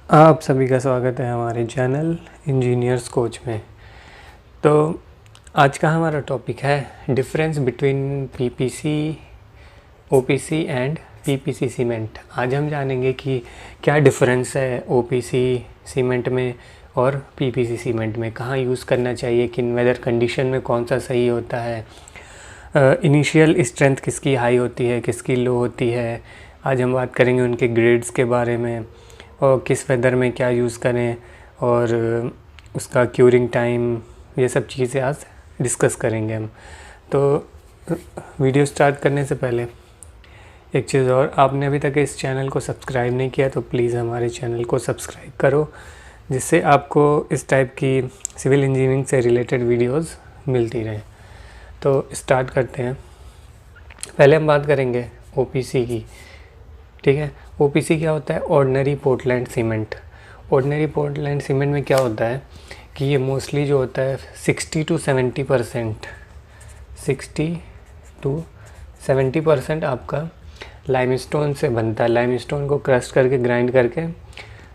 आप सभी का स्वागत है हमारे चैनल इंजीनियर्स कोच में। तो आज का हमारा टॉपिक है difference between PPC, OPC and PPC cement. आज हम जानेंगे कि क्या डिफरेंस है ओपीसी सीमेंट में और पीपीसी सीमेंट में, कहाँ यूज़ करना चाहिए, किन वेदर कंडीशन में कौन सा सही होता है, इनिशियल स्ट्रेंथ किसकी हाई होती है, किसकी लो होती है। आज हम बात करेंगे उनके ग्रेड्स के बारे में और किस वेदर में क्या यूज़ करें और उसका क्यूरिंग टाइम, ये सब चीज़ें आज डिस्कस करेंगे हम। तो वीडियो स्टार्ट करने से पहले एक चीज़ और, आपने अभी तक इस चैनल को सब्सक्राइब नहीं किया तो प्लीज़ हमारे चैनल को सब्सक्राइब करो, जिससे आपको इस टाइप की सिविल इंजीनियरिंग से रिलेटेड वीडियोस मिलती रहें। तो स्टार्ट करते हैं। पहले हम बात करेंगे ओपीसी की, ठीक है। ओपीसी क्या होता है? Ordinary Portland cement. Ordinary Portland cement में क्या होता है कि ये मोस्टली जो होता है 60 to 70% आपका लाइमस्टोन से बनता है। लाइमस्टोन को क्रश करके ग्राइंड करके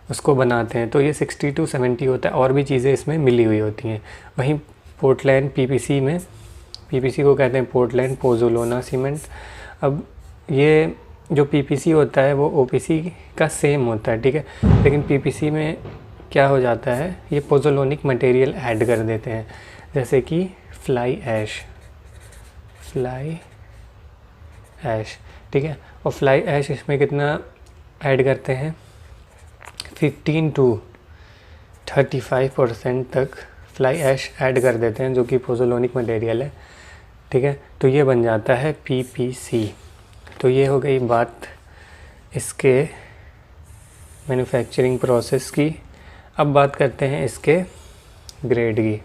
उसको बनाते हैं, तो ये 60 to 70 होता है। और भी चीज़ें इसमें मिली हुई होती हैं। वहीं पोर्टलैंड पीपीसी में, पीपीसी को कहते हैं पोर्टलैंड पोज़ोलाना सीमेंट। अब ये जो पीपीसी होता है वो ओपीसी का सेम होता है, ठीक है। लेकिन पीपीसी में क्या हो जाता है, ये पोज़ोलानिक मटेरियल ऐड कर देते हैं, जैसे कि फ्लाई ऐश, ठीक है। और फ्लाई ऐश इसमें कितना ऐड करते हैं? 15 to 35% तक फ्लाई ऐश ऐड कर देते हैं, जो कि पोज़ोलानिक मटेरियल है, ठीक है। तो ये बन जाता है पीपीसी। तो ये हो गई बात इसके मैन्युफैक्चरिंग प्रोसेस की। अब बात करते हैं इसके ग्रेड की,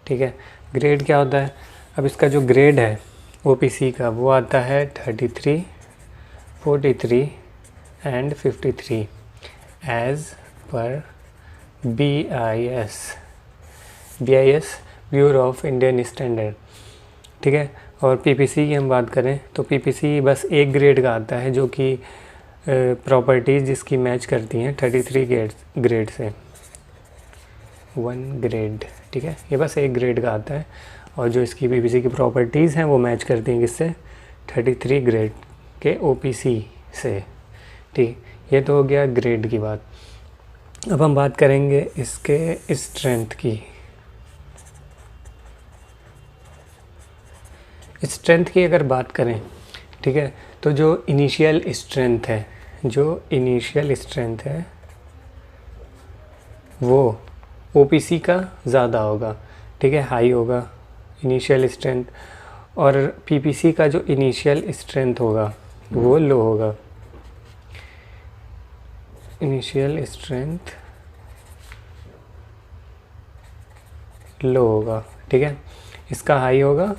ठीक है। ग्रेड क्या होता है? अब इसका जो ग्रेड है ओपीसी का वो आता है 33, 43 एंड 53 एज पर BIS Bureau of Indian Standard, ठीक है। और पीपीसी की हम बात करें तो पीपीसी बस एक ग्रेड का आता है, जो कि प्रॉपर्टीज़ जिसकी मैच करती हैं 33 ग्रेड से 1 ग्रेड, ठीक है। ये बस एक ग्रेड का आता है और जो इसकी पीपीसी की प्रॉपर्टीज़ हैं वो मैच करती हैं किससे? 33 ग्रेड के ओपीसी से, ठीक। ये तो हो गया ग्रेड की बात। अब हम बात करेंगे इसके स्ट्रेंथ की। स्ट्रेंथ की अगर बात करें, ठीक है, तो जो इनिशियल स्ट्रेंथ है वो ओपीसी का ज़्यादा होगा, ठीक है, हाई होगा इनिशियल स्ट्रेंथ। और पीपीसी का जो इनिशियल स्ट्रेंथ होगा वो लो होगा। इनिशियल स्ट्रेंथ लो होगा, ठीक है। इसका हाई होगा,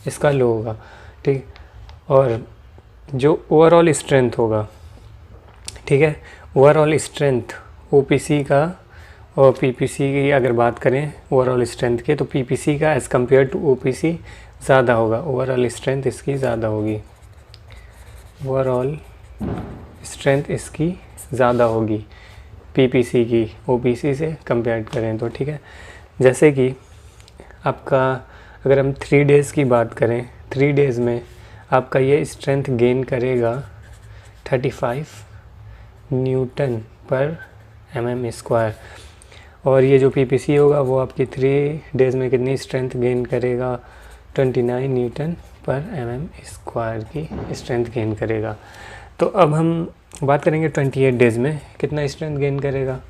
इसका लो होगा, ठीक। और जो ओवरऑल स्ट्रेंथ होगा, ठीक है, ओवरऑल स्ट्रेंथ ओपीसी का और पीपीसी की अगर बात करें ओवरऑल स्ट्रेंथ के, तो पीपीसी का एज़ कम्पेयर टू ओपीसी ज़्यादा होगा। ओवरऑल स्ट्रेंथ इसकी ज़्यादा होगी, ओवरऑल स्ट्रेंथ इसकी ज़्यादा होगी पीपीसी की ओपीसी से कंपेयर करें तो, ठीक है। जैसे कि आपका अगर हम 3 डेज़ की बात करें, 3 डेज़ में आपका ये स्ट्रेंथ गेन करेगा 35 न्यूटन पर mm²। और ये जो पीपीसी होगा वो आपकी 3 डेज़ में कितनी स्ट्रेंथ गेन करेगा? 29 न्यूटन पर mm² की स्ट्रेंथ गेन करेगा। तो अब हम बात करेंगे 28 डेज़ में कितना स्ट्रेंथ गेन करेगा।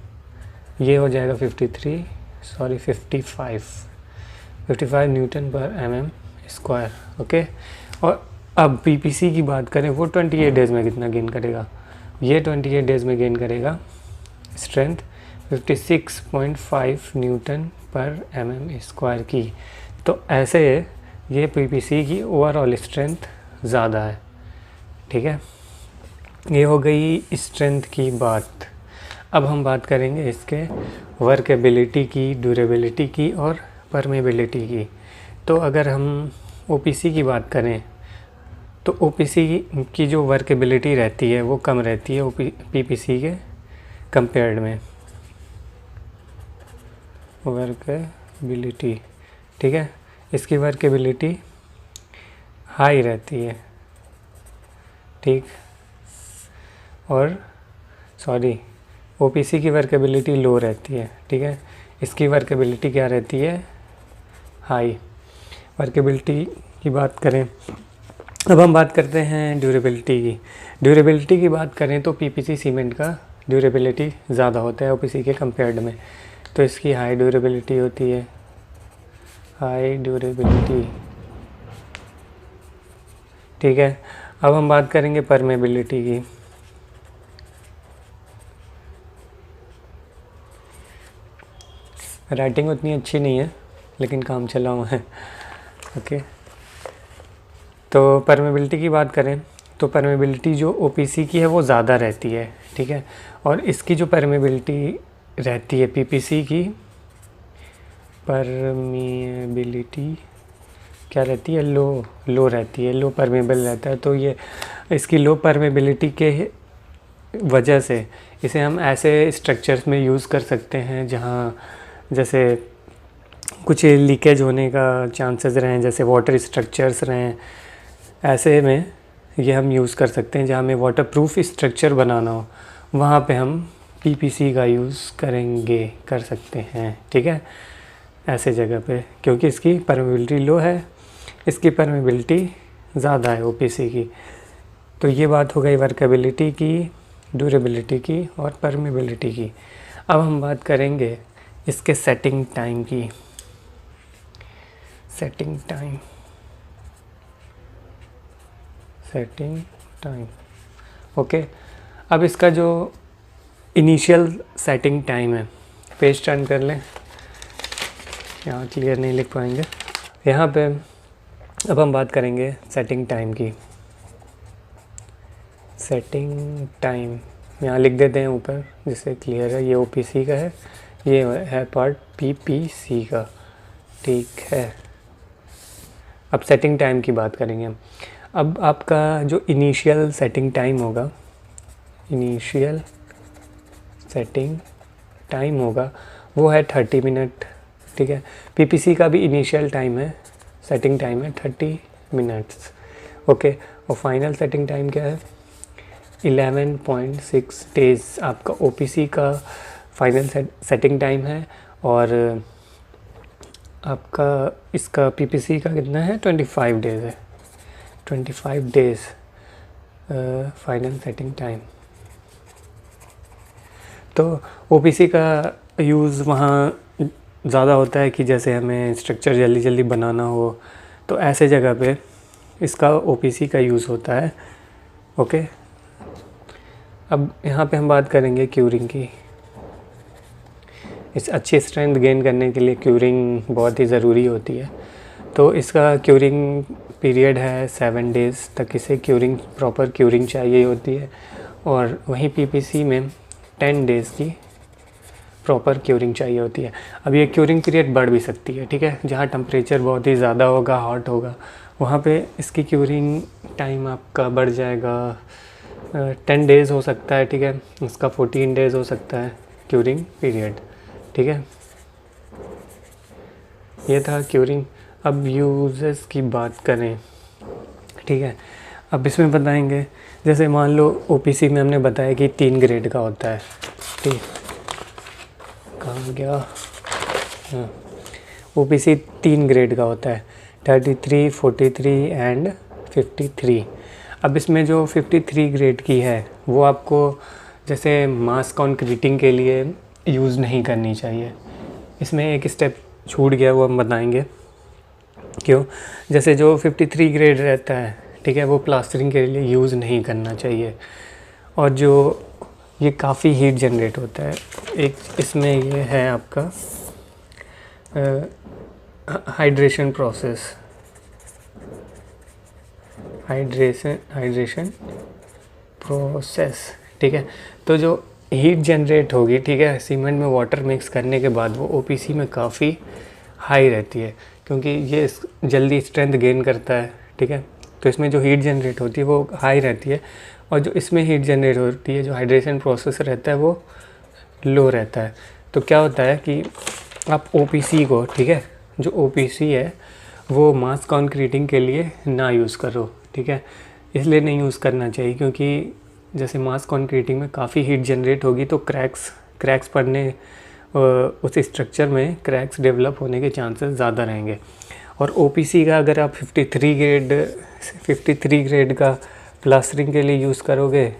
ये हो जाएगा 55 न्यूटन पर mm², ओके। और अब पीपीसी की बात करें, वो 28 डेज़ में कितना गेन करेगा? ये 28 डेज़ में गेन करेगा स्ट्रेंथ 56.5 न्यूटन पर mm² की। तो ऐसे ये पीपीसी की ओवरऑल स्ट्रेंथ ज़्यादा है, ठीक है। ये हो गई स्ट्रेंथ की बात। अब हम बात करेंगे इसके वर्केबिलिटी की, ड्यूरेबिलिटी की और परमेबिलिटी की। तो अगर हम ओपीसी की बात करें तो ओपीसी की जो वर्केबिलिटी रहती है वो कम रहती है पीपीसी के कंपेयर्ड में, वर्केबिलिटी, ठीक है। इसकी वर्केबिलिटी हाई रहती है, ठीक। और ओपीसी की वर्केबिलिटी लो रहती है, ठीक है। इसकी वर्केबिलिटी क्या रहती है, हाई। वर्केबिलिटी की बात करें, अब हम बात करते हैं ड्यूरेबिलिटी की। ड्यूरेबिलिटी की बात करें तो पीपीसी सीमेंट का ड्यूरेबिलिटी ज़्यादा होता है ओपीसी के कंपेयर्ड में, तो इसकी हाई ड्यूरेबिलिटी होती है, हाई ड्यूरेबिलिटी, ठीक है। अब हम बात करेंगे परमेबिलिटी की। राइटिंग उतनी अच्छी नहीं है लेकिन काम चला हुआ है, ओके। तो परमेबिलिटी की बात करें तो परमेबिलिटी जो ओपीसी की है वो ज़्यादा रहती है, ठीक है। और इसकी जो परमेबिलिटी रहती है पीपीसी की, परमेबिलिटी क्या रहती है, लो रहती है, लो परमेबल रहता है। तो ये इसकी लो परमेबिलिटी के वजह से इसे हम ऐसे स्ट्रक्चर्स में यूज़ कर सकते हैं जहाँ जैसे कुछ लीकेज होने का चांसेस रहें, जैसे वाटर स्ट्रक्चर्स रहें, ऐसे में ये हम यूज़ कर सकते हैं। जहाँ हमें वाटरप्रूफ स्ट्रक्चर बनाना हो वहाँ पे हम पीपीसी का यूज़ कर सकते हैं, ठीक है, ऐसे जगह पे, क्योंकि इसकी परमेबिलिटी लो है, इसकी परमेबिलिटी ज़्यादा है ओपीसी की। तो ये बात हो गई वर्केबिलिटी की, ड्यूरेबिलिटी की और परमेबिलिटी की। अब हम बात करेंगे इसके सेटिंग टाइम की। Setting time, okay. अब इसका जो इनिशियल सेटिंग टाइम है, पेज टर्न कर लें, यहाँ क्लियर नहीं लिख पाएंगे यहाँ पे। अब हम बात करेंगे सेटिंग टाइम की। सेटिंग टाइम यहाँ लिख देते हैं ऊपर जिससे क्लियर है, ये ओपीसी का है, ये है पार्ट पीपीसी का, ठीक है। अब सेटिंग टाइम की बात करेंगे हम। अब आपका जो इनिशियल सेटिंग टाइम होगा, इनिशियल सेटिंग टाइम होगा वो है 30 मिनट, ठीक है। पीपीसी का भी इनिशियल टाइम है, सेटिंग टाइम है 30 मिनट्स, ओके। और फाइनल सेटिंग टाइम क्या है, 11.6 डेज़ आपका ओपीसी का फाइनल सेटिंग टाइम है। और आपका इसका पीपीसी का कितना है, 25 डेज़ है, 25 डेज़ फाइनल सेटिंग टाइम। तो ओपीसी का यूज़ वहाँ ज़्यादा होता है कि जैसे हमें स्ट्रक्चर जल्दी जल्दी बनाना हो, तो ऐसे जगह पे इसका ओपीसी का यूज़ होता है, ओके। अब यहाँ पे हम बात करेंगे क्यूरिंग की। इस अच्छी स्ट्रेंथ गेन करने के लिए क्यूरिंग बहुत ही ज़रूरी होती है। तो इसका क्यूरिंग पीरियड है 7 डेज़ तक, इसे प्रॉपर क्यूरिंग चाहिए होती है। और वहीं पीपीसी में 10 डेज़ की प्रॉपर क्यूरिंग चाहिए होती है। अब ये क्यूरिंग पीरियड बढ़ भी सकती है, ठीक है। जहाँ टेम्परेचर बहुत ही ज़्यादा होगा, हॉट होगा, वहाँ पे इसकी क्यूरिंग टाइम आपका बढ़ जाएगा, 10 डेज़ हो सकता है, ठीक है। इसका 14 डेज़ हो सकता है क्यूरिंग पीरियड, ठीक है। ये था क्यूरिंग। अब यूजेस की बात करें, ठीक है। अब इसमें बताएंगे, जैसे मान लो ओपीसी में हमने बताया कि 3 ग्रेड का होता है, ठीक। कहाँ गया, हाँ, ओपीसी 3 ग्रेड का होता है, 33, 43 एंड 53। अब इसमें जो 53 ग्रेड की है वो आपको जैसे मास कंक्रीटिंग के लिए यूज़ नहीं करनी चाहिए। इसमें एक स्टेप छूट गया, वो हम बताएंगे क्यों। जैसे जो 53 ग्रेड रहता है, ठीक है, वो प्लास्टरिंग के लिए यूज़ नहीं करना चाहिए। और जो ये काफ़ी हीट जनरेट होता है, एक इसमें ये है आपका हाइड्रेशन प्रोसेस, हाइड्रेशन प्रोसेस, ठीक है। तो जो हीट जनरेट होगी, ठीक है, सीमेंट में वाटर मिक्स करने के बाद, वो ओपीसी में काफ़ी हाई रहती है, क्योंकि ये जल्दी स्ट्रेंथ गेन करता है, ठीक है। तो इसमें जो हीट जनरेट होती है वो हाई रहती है, और जो इसमें हीट जनरेट होती है, जो हाइड्रेशन प्रोसेस रहता है वो लो रहता है। तो क्या होता है कि आप OPC को, ठीक है, जो OPC है वो मास कंक्रीटिंग के लिए ना यूज़ करो, ठीक है। इसलिए नहीं यूज़ करना चाहिए क्योंकि जैसे मास कंक्रीटिंग में काफ़ी हीट जनरेट होगी तो क्रैक्स पड़ने, उस स्ट्रक्चर में क्रैक्स डेवलप होने के चांसेस ज़्यादा रहेंगे। और OPC का अगर आप 53 ग्रेड का प्लास्टरिंग के लिए यूज़ करोगे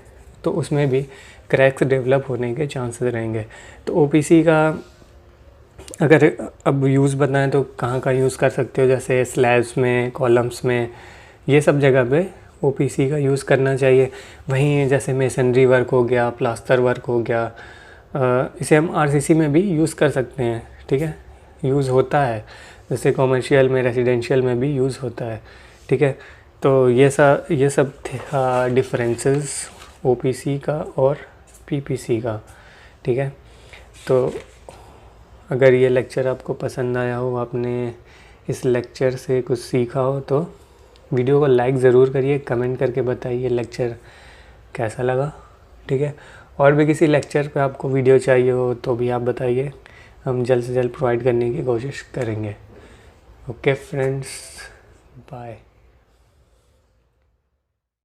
तो उसमें भी क्रैक्स डेवलप होने के चांसेस रहेंगे। तो OPC का अगर अब यूज़ बताएं तो कहाँ का यूज़ कर सकते हो, जैसे स्लैब्स में, कॉलम्स में, ये सब जगह पे OPC का यूज़ करना चाहिए। वहीं जैसे मेसनरी वर्क हो गया, प्लास्टर वर्क हो गया, इसे हम RCC में भी यूज़ कर सकते हैं, ठीक है, यूज़ होता है, जैसे कॉमर्शियल में, रेजिडेंशियल में भी यूज़ होता है, ठीक है। तो ये सब थे डिफरेंसेस OPC का और PPC का, ठीक है। तो अगर ये लेक्चर आपको पसंद आया हो, आपने इस लेक्चर से कुछ सीखा हो, तो वीडियो को लाइक ज़रूर करिए, कमेंट करके बताइए लेक्चर कैसा लगा, ठीक है। और भी किसी लेक्चर पे आपको वीडियो चाहिए हो तो भी आप बताइए, हम जल्द से जल्द प्रोवाइड करने की कोशिश करेंगे। Okay friends, bye.